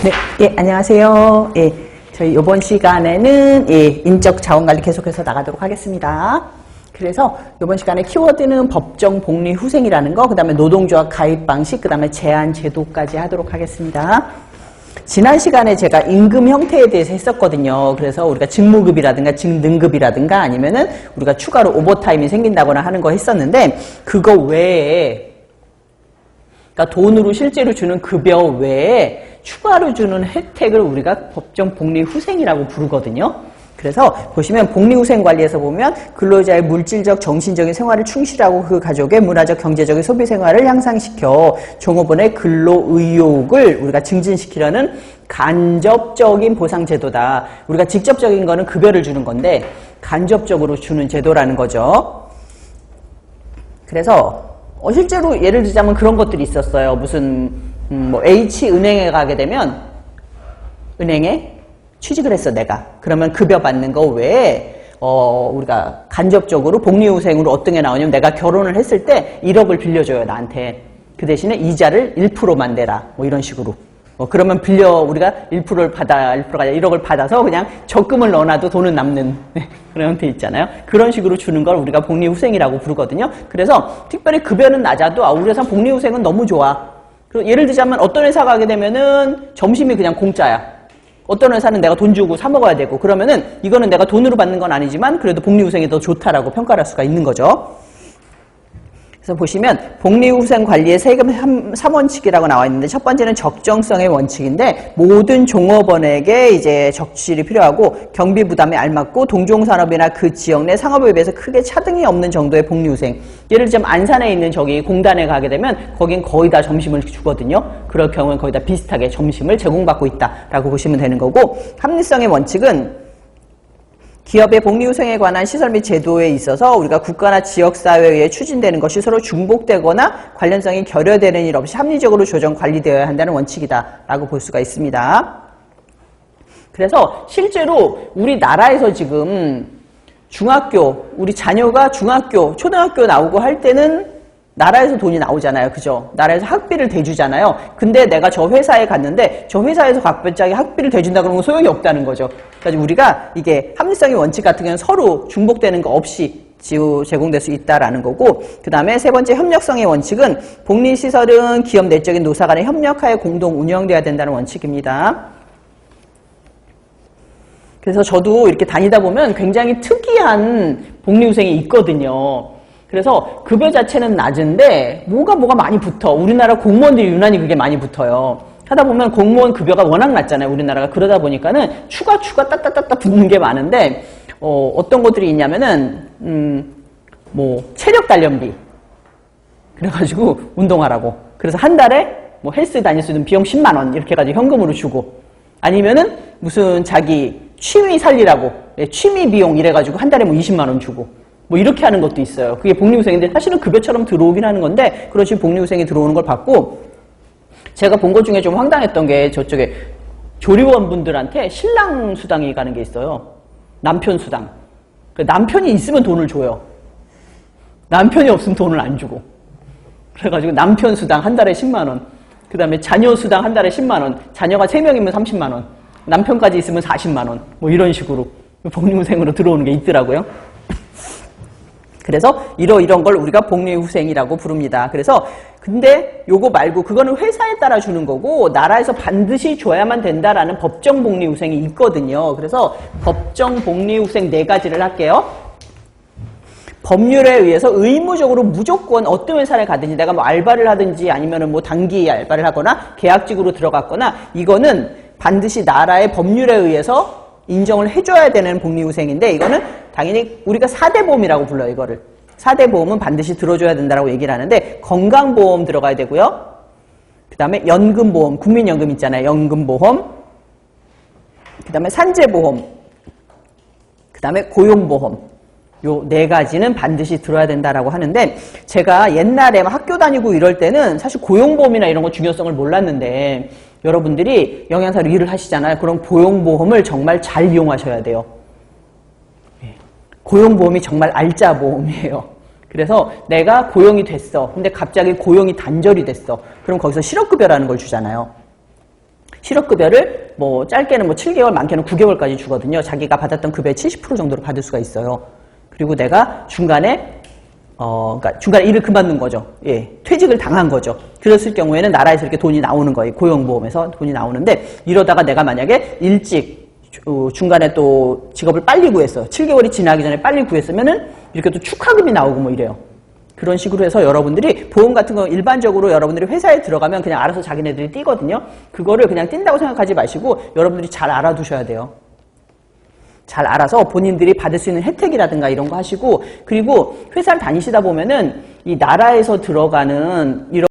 예, 안녕하세요. 예, 저희 이번 시간에는 인적 자원관리 계속해서 나가도록 하겠습니다. 그래서 이번 시간에 키워드는 법정 복리 후생이라는 거, 그 다음에 노동조합 가입 방식, 그 다음에 제한 제도까지 하도록 하겠습니다. 지난 시간에 제가 임금 형태에 대해서 했었거든요. 그래서 우리가 직무급이라든가 직능급이라든가 아니면은 우리가 추가로 오버타임이 생긴다거나 하는 거 했었는데, 그거 외에, 그러니까 돈으로 실제로 주는 급여 외에 추가로 주는 혜택을 우리가 법정 복리 후생이라고 부르거든요. 그래서 보시면 복리후생 관리에서 보면 근로자의 물질적, 정신적인 생활을 충실하고 그 가족의 문화적, 경제적인 소비 생활을 향상시켜 종업원의 근로 의욕을 우리가 증진시키려는 간접적인 보상제도다. 우리가 직접적인 거는 급여를 주는 건데 간접적으로 주는 제도라는 거죠. 그래서 실제로 예를 들자면 그런 것들이 있었어요. 무슨 뭐 H은행에 가게 되면 은행에 취직을 했어 내가. 그러면 급여 받는 거 외에 우리가 간접적으로 복리후생으로 어떤 게 나오냐면 내가 결혼을 했을 때 1억을 빌려줘요 나한테. 그 대신에 이자를 1%만 내라. 뭐 이런 식으로. 그러면 우리가 1%를 받아, 1%가 아니라 1억을 받아서 그냥 적금을 넣어놔도 돈은 남는 그런 형태 있잖아요. 그런 식으로 주는 걸 우리가 복리후생이라고 부르거든요. 그래서 특별히 급여는 낮아도 우리 회사 복리후생은 너무 좋아. 예를 들자면 어떤 회사 가게 되면은 점심이 그냥 공짜야. 어떤 회사는 내가 돈 주고 사 먹어야 되고 그러면은 이거는 내가 돈으로 받는 건 아니지만 그래도 복리후생이 더 좋다라고 평가를 할 수가 있는 거죠. 그래서 보시면 복리후생 관리의 세금 3원칙이라고 나와 있는데 첫 번째는 적정성의 원칙인데 모든 종업원에게 이제 적실이 필요하고 경비 부담에 알맞고 동종산업이나 그 지역 내 상업에 비해서 크게 차등이 없는 정도의 복리후생. 예를 들자면 안산에 있는 저기 공단에 가게 되면 거긴 거의 다 점심을 주거든요. 그럴 경우는 거의 다 비슷하게 점심을 제공받고 있다라고 보시면 되는 거고, 합리성의 원칙은 기업의 복리후생에 관한 시설 및 제도에 있어서 우리가 국가나 지역사회에 의해 추진되는 것이 서로 중복되거나 관련성이 결여되는 일 없이 합리적으로 조정 관리되어야 한다는 원칙이다라고 볼 수가 있습니다. 그래서 실제로 우리나라에서 지금 우리 자녀가 중학교, 초등학교 나오고 할 때는 나라에서 돈이 나오잖아요. 그죠? 나라에서 학비를 대주잖아요. 근데 내가 저 회사에 갔는데 저 회사에서 갑자기 학비를 대준다 그러면 소용이 없다는 거죠. 그러니까 우리가 이게 합리성의 원칙 같은 경우는 서로 중복되는 거 없이 제공될 수 있다라는 거고, 그 다음에 세 번째 협력성의 원칙은 복리시설은 기업 내적인 노사 간에 협력하여 공동 운영돼야 된다는 원칙입니다. 그래서 저도 이렇게 다니다 보면 굉장히 특이한 복리후생이 있거든요. 그래서 급여 자체는 낮은데 뭐가 많이 붙어. 우리나라 공무원들이 유난히 그게 많이 붙어요. 하다 보면 공무원 급여가 워낙 낮잖아요. 우리나라가. 그러다 보니까는 추가 따따따따 붙는 게 많은데 어떤 것들이 있냐면은 뭐 체력 단련비 그래가지고 운동하라고. 그래서 한 달에 뭐 헬스 다닐 수 있는 비용 10만 원 이렇게 해가지고 현금으로 주고, 아니면은 무슨 자기 취미 살리라고 취미 비용 이래가지고 한 달에 뭐 20만 원 주고 뭐 이렇게 하는 것도 있어요. 그게 복리후생인데 사실은 급여처럼 들어오긴 하는 건데 그렇지 복리후생이 들어오는 걸 받고, 제가 본 것 중에 좀 황당했던 게 저쪽에 조리원분들한테 신랑 수당이 가는 게 있어요. 남편 수당. 남편이 있으면 돈을 줘요. 남편이 없으면 돈을 안 주고. 그래가지고 남편 수당 한 달에 10만 원. 그 다음에 자녀 수당 한 달에 10만 원. 자녀가 3명이면 30만 원. 남편까지 있으면 40만 원. 뭐 이런 식으로 복리후생으로 들어오는 게 있더라고요. 그래서 이런 걸 우리가 복리후생이라고 부릅니다. 그래서 근데 요거 말고 그거는 회사에 따라 주는 거고 나라에서 반드시 줘야만 된다라는 법정 복리후생이 있거든요. 그래서 법정 복리후생 4가지를 할게요. 법률에 의해서 의무적으로 무조건 어떤 회사를 가든지 내가 뭐 알바를 하든지 아니면은 뭐 단기 알바를 하거나 계약직으로 들어갔거나 이거는 반드시 나라의 법률에 의해서 인정을 해줘야 되는 복리후생인데, 이거는 당연히 우리가 4대 보험이라고 불러요. 이거를 4대 보험은 반드시 들어줘야 된다고 얘기를 하는데, 건강보험 들어가야 되고요. 그 다음에 연금보험, 국민연금 있잖아요. 연금보험, 그 다음에 산재보험, 그 다음에 고용보험, 요 4가지는 반드시 들어야 된다라고 하는데, 제가 옛날에 학교 다니고 이럴 때는 사실 고용보험이나 이런 거 중요성을 몰랐는데, 여러분들이 영양사로 일을 하시잖아요. 그럼 고용보험을 정말 잘 이용하셔야 돼요. 고용보험이 정말 알짜 보험이에요. 그래서 내가 고용이 됐어. 근데 갑자기 고용이 단절이 됐어. 그럼 거기서 실업급여라는 걸 주잖아요. 실업급여를 뭐 짧게는 뭐 7개월, 많게는 9개월까지 주거든요. 자기가 받았던 급여의 70% 정도를 받을 수가 있어요. 그리고 내가 중간에 그러니까 중간에 일을 그만둔 거죠. 예, 퇴직을 당한 거죠. 그랬을 경우에는 나라에서 이렇게 돈이 나오는 거예요. 고용보험에서 돈이 나오는데 이러다가 내가 만약에 일찍 중간에 또 직업을 빨리 구했어. 7개월이 지나기 전에 빨리 구했으면은 이렇게 또 축하금이 나오고 뭐 이래요. 그런 식으로 해서 여러분들이 보험 같은 거 일반적으로 여러분들이 회사에 들어가면 그냥 알아서 자기네들이 띄거든요. 그거를 그냥 띈다고 생각하지 마시고 여러분들이 잘 알아두셔야 돼요. 잘 알아서 본인들이 받을 수 있는 혜택이라든가 이런 거 하시고, 그리고 회사를 다니시다 보면은 이 나라에서 들어가는 이런